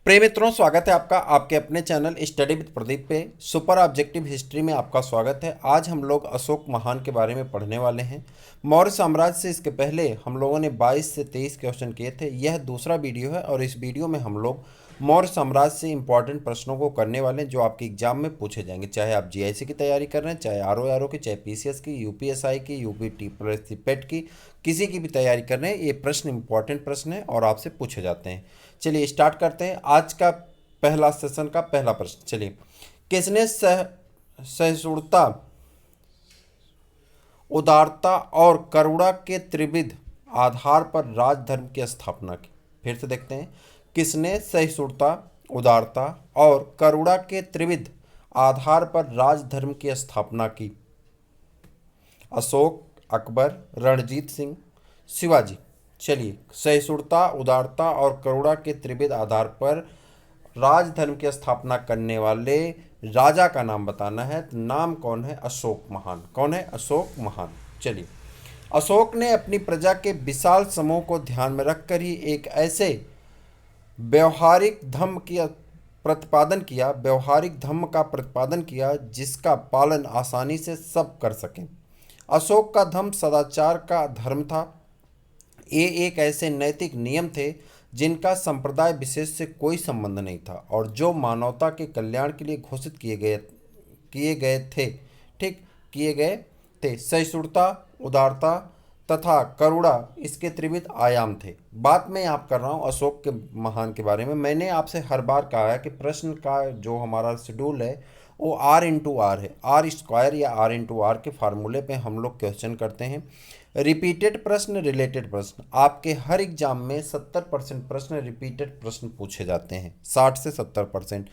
प्रिय मित्रों, स्वागत है आपका आपके अपने चैनल स्टडी विद प्रदीप पे। सुपर ऑब्जेक्टिव हिस्ट्री में आपका स्वागत है। आज हम लोग अशोक महान के बारे में पढ़ने वाले हैं। मौर्य साम्राज्य से इसके पहले हम लोगों ने 22 से 23 क्वेश्चन किए थे। यह दूसरा वीडियो है और इस वीडियो में हम लोग मौर्य साम्राज्य से इंपॉर्टेंट प्रश्नों को करने वाले हैं जो आपके एग्जाम में पूछे जाएंगे, चाहे आप जीआईसी की तैयारी कर रहे हैं, चाहे आरओ की, चाहे पीसीएस की, यूपीएसआई की, यूपीटी पेट की, किसी की भी तैयारी कर रहे हैं। ये प्रश्न इंपॉर्टेंट प्रश्न है और आपसे पूछे जाते हैं। चलिए स्टार्ट करते हैं आज का पहला सेशन का पहला प्रश्न। चलिए, किसने सहिष्णुता, उदारता और करुणा के त्रिविध आधार पर राजधर्म की स्थापना की? फिर से देखते हैं, किसने सहिष्णुता, उदारता और करुणा के त्रिविध आधार पर राजधर्म की स्थापना की? अशोक, अकबर, रणजीत सिंह, शिवाजी। चलिए, सहिष्णुता, उदारता और करुणा के त्रिविध आधार पर राजधर्म की स्थापना करने वाले राजा का नाम बताना है। तो नाम कौन है? अशोक महान। कौन है? अशोक महान। चलिए, अशोक ने अपनी प्रजा के विशाल समूह को ध्यान में रखकर ही एक ऐसे व्यवहारिक धर्म की व्यवहारिक धर्म का प्रतिपादन किया जिसका पालन आसानी से सब कर सकें। अशोक का धर्म सदाचार का धर्म था। ये एक ऐसे नैतिक नियम थे जिनका संप्रदाय विशेष से कोई संबंध नहीं था और जो मानवता के कल्याण के लिए घोषित किए गए थे। ठीक, किए गए थे। सहिष्णुता, उदारता तथा करुणा इसके त्रिविध आयाम थे। बात मैं आप कर रहा हूँ अशोक के महान के बारे में। मैंने आपसे हर बार कहा है कि प्रश्न का जो हमारा शेड्यूल है वो R×R है। आर स्क्वायर या R×R के फार्मूले पे हम लोग क्वेश्चन करते हैं। रिपीटेड प्रश्न, रिलेटेड प्रश्न, आपके हर एग्जाम में 70% प्रश्न रिपीटेड प्रश्न पूछे जाते हैं, 60 से 70%।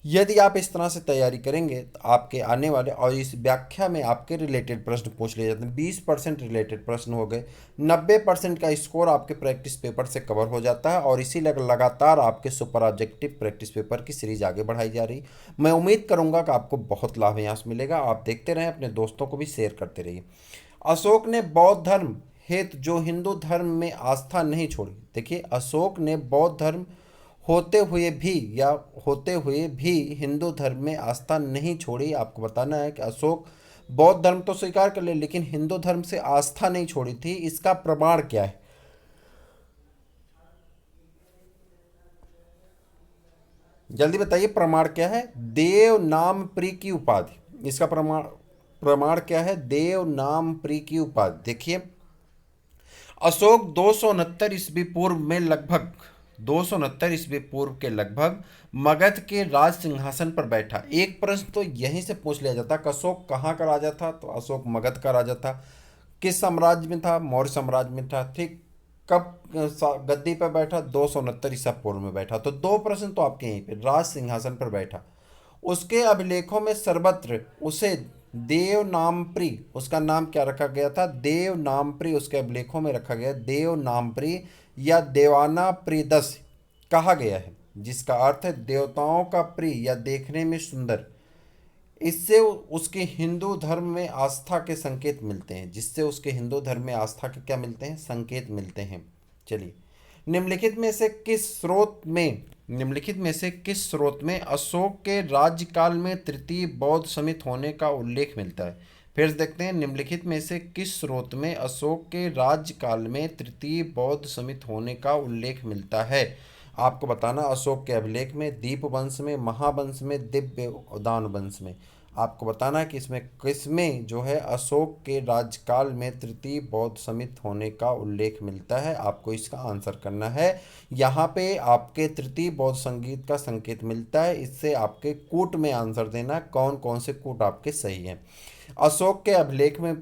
यदि आप इस तरह से तैयारी करेंगे तो आपके आने वाले, और इस व्याख्या में आपके रिलेटेड प्रश्न पूछ लिए जाते हैं। 20% रिलेटेड प्रश्न हो गए, 90% का स्कोर आपके प्रैक्टिस पेपर से कवर हो जाता है और इसी लगातार आपके सुपर ऑब्जेक्टिव प्रैक्टिस पेपर की सीरीज आगे बढ़ाई जा रही। मैं उम्मीद करूंगा कि आपको बहुत लाभ यहाँ से मिलेगा। आप देखते रहें, अपने दोस्तों को भी शेयर करते रहिए। अशोक ने बौद्ध धर्म हेतु जो हिंदू धर्म में आस्था नहीं छोड़ी। देखिए, अशोक ने बौद्ध धर्म होते हुए भी हिंदू धर्म में आस्था नहीं छोड़ी। आपको बताना है कि अशोक बौद्ध धर्म तो स्वीकार कर ले लेकिन हिंदू धर्म से आस्था नहीं छोड़ी थी। इसका प्रमाण क्या है? जल्दी बताइए, प्रमाण क्या है? देव नाम प्री की उपाधि। इसका प्रमाण प्रमाण क्या है? देव नाम प्री की उपाधि। देखिए, अशोक 269 ईस्वी पूर्व में लगभग 269 ईस्वी पूर्व के लगभग मगध के राज सिंहासन पर बैठा। एक प्रश्न तो यहीं से पूछ लिया जाता कि अशोक कहाँ का राजा था? तो अशोक मगध का राजा था। किस साम्राज्य में था? मौर्य साम्राज्य में था। ठीक, कब गद्दी पर बैठा? 269 ईसा पूर्व में बैठा। तो दो प्रश्न तो आपके यहीं पे, राज सिंहासन पर बैठा। उसके अभिलेखों में सर्वत्र उसे देव नामप्री, उसका नाम क्या रखा गया था? देव नामप्री। उसके अभिलेखों में रखा गया देव नामप्री या देवाना प्रियदस कहा गया है, जिसका अर्थ है देवताओं का प्रिय या देखने में सुंदर। इससे उसके हिंदू धर्म में आस्था के संकेत मिलते हैं। जिससे उसके हिंदू धर्म में आस्था के क्या मिलते हैं? संकेत मिलते हैं। चलिए, निम्नलिखित में से किस स्रोत में अशोक के राज्यकाल में तृतीय बौद्ध समित होने का उल्लेख मिलता है? फिर से देखते हैं, निम्नलिखित में से किस स्रोत में अशोक के राज्यकाल में तृतीय बौद्ध समित होने का उल्लेख मिलता है? आपको बताना, अशोक के अभिलेख में, दीप वंश में, महावंश में, दिव्य उदान वंश में। आपको बताना है कि इसमें किसमें जो है अशोक के राज्यकाल में तृतीय बौद्ध समित होने का उल्लेख मिलता है। आपको इसका आंसर करना है। यहाँ पे आपके तृतीय बौद्ध संगीत का संकेत मिलता है। इससे आपके कूट में आंसर देना, कौन कौन से कूट आपके सही हैं। अशोक के अभिलेख में,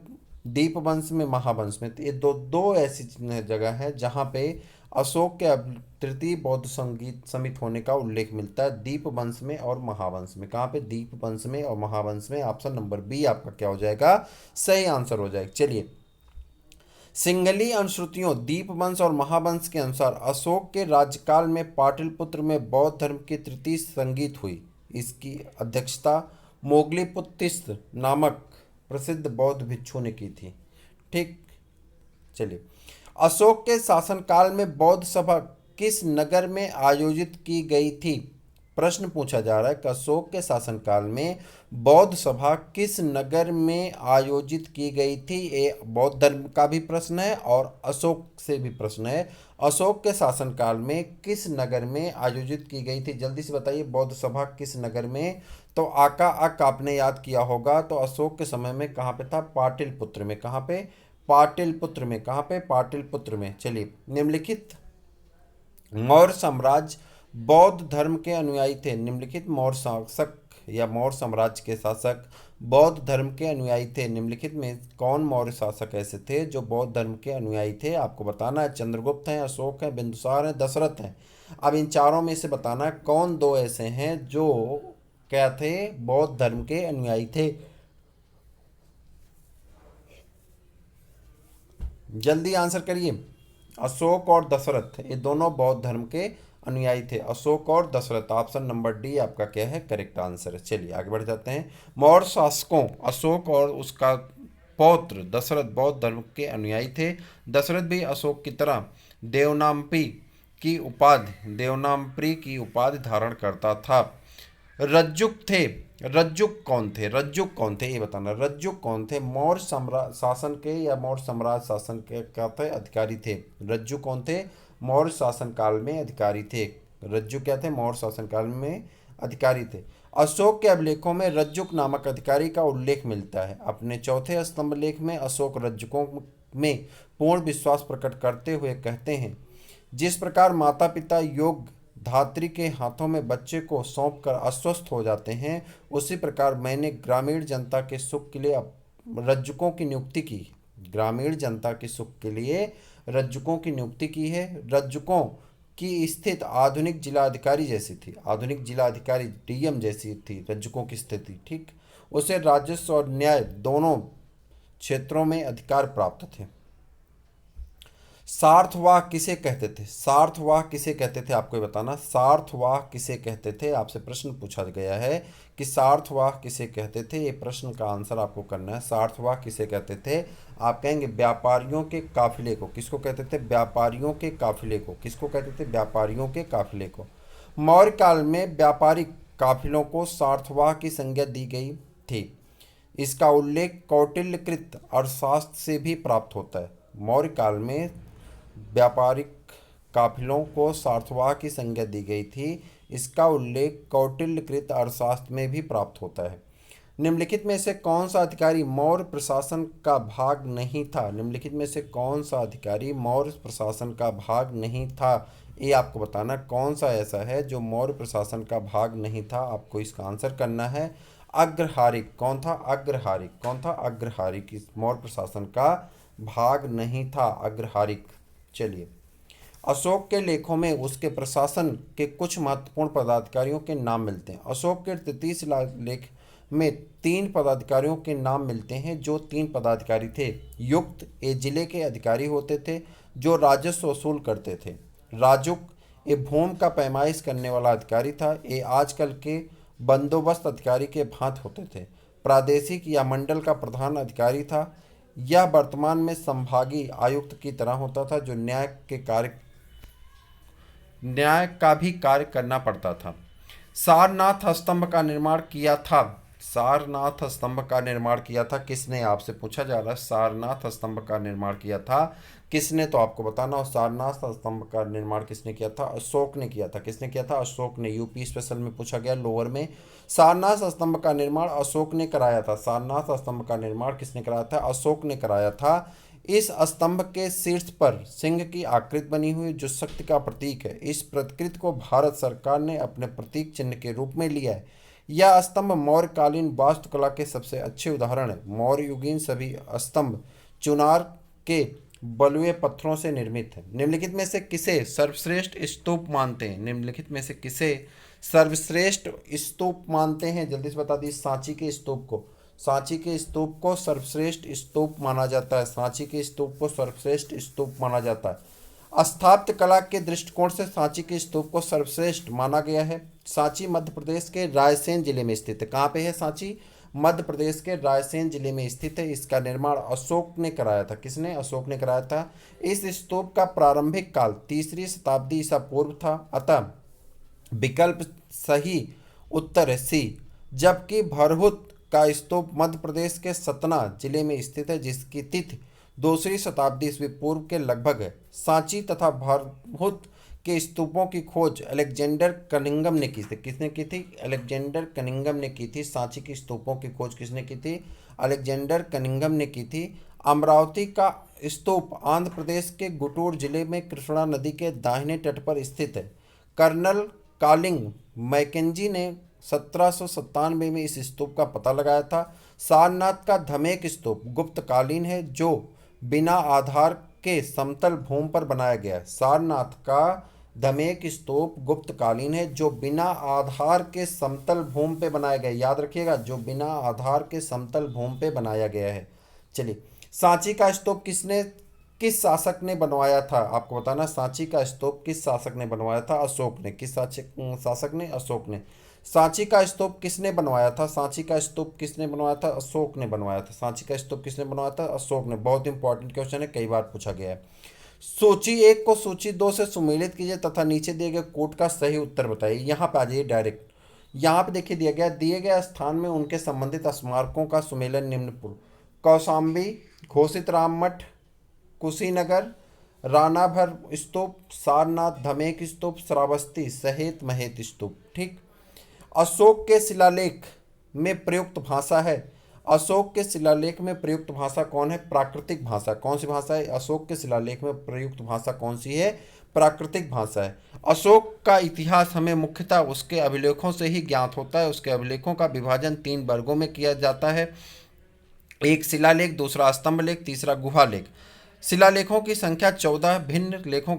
दीप वंश में, महावंश में, तो ये दो दो ऐसी जगह है जहाँ पे अशोक के तृतीय बौद्ध संगीत समित होने का उल्लेख मिलता है, दीप वंश में और महावंश में। कहाँ पे? दीप वंश में और महावंश में। ऑप्शन नंबर बी आपका क्या हो जाएगा? सही आंसर हो जाएगा। चलिए, सिंगली अनुश्रुतियों दीप वंश और महावंश के अनुसार अशोक के राज्यकाल में पाटलिपुत्र में बौद्ध धर्म की तृतीय संगीत हुई। इसकी अध्यक्षता मोगलीपुत्तिस्त नामक प्रसिद्ध बौद्ध भिक्षु ने की थी। ठीक, चलिए, अशोक के शासनकाल में बौद्ध सभा किस नगर में आयोजित की गई थी? प्रश्न पूछा जा रहा है कि अशोक के शासनकाल में बौद्ध सभा किस नगर में आयोजित की गई थी। ये बौद्ध धर्म का भी प्रश्न है और अशोक से भी प्रश्न है। अशोक के शासनकाल में किस नगर में आयोजित की गई थी? जल्दी से बताइए, बौद्ध सभा किस नगर में? तो आका अक आपने याद किया होगा, तो अशोक के समय में कहाँ पे था? पाटलिपुत्र में। कहाँ पे? पाटलिपुत्र में। कहाँ पे? पाटलिपुत्र में। चलिए, निम्नलिखित मौर्य साम्राज्य बौद्ध धर्म के अनुयायी थे। निम्नलिखित मौर्य शासक या मौर्य साम्राज्य के शासक बौद्ध धर्म के अनुयायी थे। निम्नलिखित में कौन मौर्य शासक ऐसे थे जो बौद्ध धर्म के अनुयायी थे? आपको बताना है। चंद्रगुप्त हैं, अशोक हैं, बिंदुसार हैं, दशरथ हैं। अब इन चारों में से बताना है कौन दो ऐसे हैं जो क्या थे? बौद्ध धर्म के अनुयायी थे। जल्दी आंसर करिए। अशोक और दशरथ, ये दोनों बौद्ध धर्म के अनुयायी थे। अशोक और दशरथ, ऑप्शन नंबर डी आपका क्या है? करेक्ट आंसर है। चलिए आगे बढ़ जाते हैं। मौर्य शासकों अशोक और उसका पौत्र दशरथ बौद्ध धर्म के अनुयायी थे। दशरथ भी अशोक की तरह देवनामप्री की उपाधि धारण करता था। रज्जुक थे। रज्जुक कौन थे? रज्जुक कौन थे ये बताना। रज्जुक कौन थे? मौर्य साम्राज्य शासन के या मौर्य साम्राज्य शासन के क्या थे? अधिकारी थे। रज्जुक कौन थे? मौर्य शासन काल में अधिकारी थे। रज्जुक क्या थे? मौर्य शासन काल में अधिकारी थे। अशोक के अभिलेखों में रज्जुक नामक अधिकारी का उल्लेख मिलता है। अपने चौथे स्तंभ लेख में अशोक रज्जुकों में पूर्ण विश्वास प्रकट करते हुए कहते हैं, जिस प्रकार माता पिता योग धात्री के हाथों में बच्चे को सौंपकर अस्वस्थ हो जाते हैं, उसी प्रकार मैंने ग्रामीण जनता के सुख के लिए रज्जुकों की नियुक्ति की। ग्रामीण जनता के सुख के लिए रज्जुकों की नियुक्ति की है। रज्जुकों की स्थिति आधुनिक जिलाधिकारी जैसी थी। आधुनिक जिलाधिकारी डीएम जैसी थी रज्जुकों की स्थिति। ठीक, उसे राजस्व और न्याय दोनों क्षेत्रों में अधिकार प्राप्त थे। सार्थवाह किसे कहते थे? सार्थवाह किसे कहते थे आपको बताना। सार्थवाह किसे कहते थे? आपसे प्रश्न पूछा गया है कि सार्थवाह किसे कहते थे। ये प्रश्न का आंसर आपको करना है। सार्थवाह किसे कहते थे? आप कहेंगे व्यापारियों के काफिले को। किसको कहते थे? व्यापारियों के काफिले को। किसको कहते थे? व्यापारियों के काफिले को। मौर्य काल में व्यापारिक काफिलों को सार्थवाह की संज्ञा दी गई थी। इसका उल्लेख कौटिल्यकृत अर्थशास्त्र से भी प्राप्त होता है। मौर्य काल में व्यापारिक काफिलों को सार्थवाह की संज्ञा दी गई थी। इसका उल्लेख कौटिल्यकृत अर्थशास्त्र में भी प्राप्त होता है। निम्नलिखित में से कौन सा अधिकारी मौर्य प्रशासन का भाग नहीं था? निम्नलिखित में से कौन सा अधिकारी मौर्य प्रशासन का भाग नहीं था? ये आपको बताना कौन सा ऐसा है जो मौर्य प्रशासन का भाग नहीं था। आपको इसका आंसर करना है। अग्रहारिक। कौन था? अग्रहारिक। कौन था? अग्रहारिक। इस मौर्य प्रशासन का भाग नहीं था अग्रहारिक। चलिए, अशोक के लेखों में उसके प्रशासन के कुछ महत्वपूर्ण पदाधिकारियों के नाम मिलते हैं। अशोक के तृतीय शिलालेख में 3 पदाधिकारियों के नाम मिलते हैं। जो 3 पदाधिकारी थे, युक्त ये जिले के अधिकारी होते थे जो राजस्व वसूल करते थे। राजुक ये भूमि का पैमाइश करने वाला अधिकारी था। ये आजकल के बंदोबस्त अधिकारी के भांति होते थे। प्रादेशिक या मंडल का प्रधान अधिकारी था। यह वर्तमान में संभागीय आयुक्त की तरह होता था जो न्याय का भी कार्य करना पड़ता था। सारनाथ स्तंभ का निर्माण किया था। सारनाथ स्तंभ का निर्माण किया था किसने? आपसे पूछा जा रहा है सारनाथ स्तंभ का निर्माण किया था किसने? तो आपको बताना हो सारनाथ स्तंभ का निर्माण किसने किया था? अशोक ने किया था। किसने किया था? अशोक ने। यूपी स्पेशल में पूछा गया लोअर में। सारनाथ स्तंभ का निर्माण अशोक ने कराया था। सारनाथ स्तंभ का निर्माण किसने कराया था? अशोक ने कराया था। इस स्तंभ के शीर्ष पर सिंह की आकृति बनी हुई जो शक्ति का प्रतीक है। इस प्रतिकृति को भारत सरकार ने अपने प्रतीक चिन्ह के रूप में लिया है। यह स्तंभ मौर्यकालीन वास्तुकला के सबसे अच्छे उदाहरण है। मौर्य युगीन सभी स्तंभ चुनार के बलुए पत्थरों से निर्मित है। निम्नलिखित में से किसे सर्वश्रेष्ठ स्तूप मानते हैं? निम्नलिखित में से किसे सर्वश्रेष्ठ स्तूप मानते हैं? जल्दी से बता दीजिए। सांची के स्तूप को। सांची के स्तूप को सर्वश्रेष्ठ स्तूप माना जाता है। सांची के स्तूप को सर्वश्रेष्ठ स्तूप माना जाता है। स्थापत्य कला के दृष्टिकोण से सांची के स्तूप को सर्वश्रेष्ठ माना गया है। सांची मध्य प्रदेश के रायसेन जिले में स्थित है। कहाँ पे है सांची? मध्य प्रदेश के रायसेन जिले में स्थित है। इसका निर्माण अशोक ने कराया था। किसने? अशोक ने कराया था। इस स्तूप का प्रारंभिक काल 3री शताब्दी ईसा पूर्व था, अतः विकल्प सही उत्तर है सी। जबकि भरहुत का स्तूप मध्य प्रदेश के सतना जिले में स्थित है, जिसकी तिथि 2री शताब्दी ईस्वी पूर्व के लगभग है। सांची तथा भरहुत के स्तूपों की खोज अलेक्जेंडर कनिंघम ने की थी। किसने की थी? अलेक्जेंडर कनिंघम ने की थी। सांची की स्तूपों की खोज किसने की थी? अलेक्जेंडर कनिंघम ने की थी। अमरावती का स्तूप आंध्र प्रदेश के गुंटूर जिले में कृष्णा नदी के दाहिने तट पर स्थित है। कर्नल कालिंग मैकेंजी ने 1797 में इस स्तूप का पता लगाया था। सारनाथ का धमेक स्तूप गुप्तकालीन है, जो बिना आधार के समतल भूमि पर बनाया गया है। सारनाथ का धमेक स्तूप गुप्तकालीन है, जो बिना आधार के समतल भूमि पे बनाया गया है। याद रखिएगा, जो बिना आधार के समतल भूमि पे बनाया गया है। चलिए, सांची का स्तूप किस शासक ने बनवाया था? आपको बताना, सांची का स्तूप किस शासक ने बनवाया था? अशोक ने। किस शासक ने? अशोक ने। सांची का स्तूप किसने बनवाया था? सांची का स्तूप किसने बनवाया था? अशोक ने बनवाया था। सांची का स्तूप किसने बनवाया था? अशोक ने। बहुत इंपॉर्टेंट क्वेश्चन है, कई बार पूछा गया है। सूची 1 को सूची 2 से सुमेलित कीजिए तथा नीचे दिए गए कोट का सही उत्तर बताइए। यहाँ पे आ जाइए डायरेक्ट। यहाँ पे देखिए दिए गए स्थान में उनके संबंधित स्मारकों का सुमेलन निम्न पूर्व: कौशाम्बी, घोषित राम मठ, कुशीनगर, रानाभर स्तूप, सारनाथ धमेक स्तूप, श्रावस्ती सहेत महेत स्तूप। ठीक। अशोक के शिलालेख में प्रयुक्त भाषा है। अशोक के शिलालेख में प्रयुक्त भाषा कौन है? प्राकृतिक भाषा। कौन सी भाषा है? अशोक के शिलालेख में प्रयुक्त भाषा कौन सी है? प्राकृतिक भाषा है। अशोक का इतिहास हमें मुख्यतः उसके अभिलेखों से ही ज्ञात होता है। उसके अभिलेखों का विभाजन 3 वर्गों में किया जाता है: एक शिलालेख, दूसरा स्तंभ लेख, तीसरा गुहा लेख। शिलालेखों की संख्या 14 भिन्न लेखों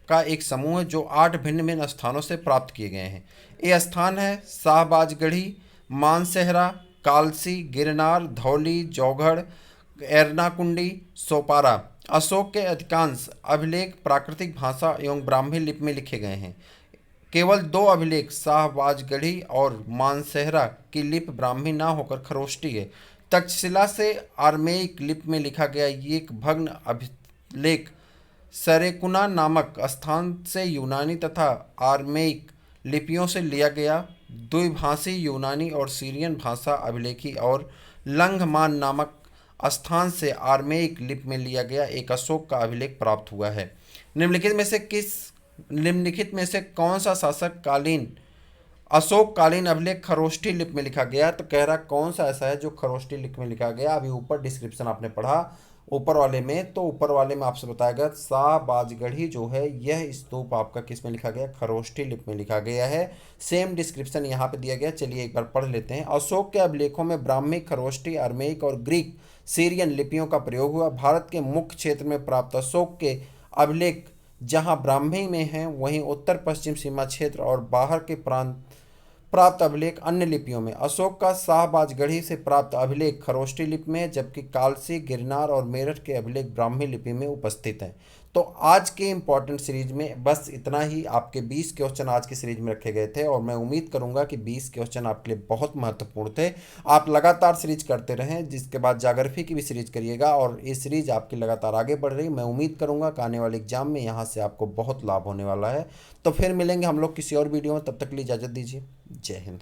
का एक समूह है, जो 8 भिन्न भिन्न स्थानों से प्राप्त किए गए हैं। ये स्थान है शाहबाजगढ़ी, मानसेहरा, कालसी, गिरनार, धौली, जौगढ़, एर्नाकुंडी, सोपारा। अशोक के अधिकांश अभिलेख प्राकृतिक भाषा एवं ब्राह्मी लिपि में लिखे गए हैं। केवल 2 अभिलेख शाहबाजगढ़ी और मानसेहरा की लिपि ब्राह्मी ना होकर खरोष्टी है। तक्षशिला से आर्मेयिक लिपि में लिखा गया एक भग्न अभिलेख सरेकुना नामक स्थान से यूनानी तथा आर्मेयिक लिपियों से लिया गया द्विभाषी यूनानी और सीरियन भाषा अभिलेखी और लंघमान नामक स्थान से आर्मेयिक लिपि में लिया गया एक अशोक का अभिलेख प्राप्त हुआ है। निम्नलिखित में से कौन सा शासक कालीन अशोक कालीन अभिलेख खरोष्ठी लिपि में लिखा गया? तो कह रहा कौन सा ऐसा है जो खरोष्ठी लिपि में लिखा गया? अभी ऊपर डिस्क्रिप्शन आपने पढ़ा ऊपर वाले में, तो ऊपर वाले में आपसे बताया गया शाहबाजगढ़ी जो है यह स्तूप आपका किस में लिखा गया? खरोष्ठी लिपि में लिखा गया है। सेम डिस्क्रिप्शन यहाँ पे दिया गया। चलिए एक बार पढ़ लेते हैं। अशोक के अभिलेखों में ब्राह्मी, खरोष्ठी, अरमेइक और ग्रीक सीरियन लिपियों का प्रयोग हुआ। भारत के मुख्य क्षेत्र में प्राप्त अशोक के अभिलेख जहाँ ब्राह्मी में हैं, वहीं उत्तर पश्चिम सीमा क्षेत्र और बाहर के प्रांत प्राप्त अभिलेख अन्य लिपियों में। अशोक का शाहबाजगढ़ी से प्राप्त अभिलेख खरोष्ठी लिपि में है, जबकि कालसी, गिरनार और मेरठ के अभिलेख ब्राह्मी लिपि में उपस्थित हैं। तो आज के इम्पॉर्टेंट सीरीज में बस इतना ही। आपके 20 क्वेश्चन आज की सीरीज में रखे गए थे और मैं उम्मीद करूंगा कि 20 क्वेश्चन आपके लिए बहुत महत्वपूर्ण थे। आप लगातार सीरीज करते रहें, जिसके बाद ज्योग्राफी की भी सीरीज करिएगा और ये सीरीज आपकी लगातार आगे बढ़ रही। मैं उम्मीद करूंगा कि आने वाले एग्जाम में यहाँ से आपको बहुत लाभ होने वाला है। तो फिर मिलेंगे हम लोग किसी और वीडियो में, तब तक के लिए इजाज़त दीजिए। जय हिंद।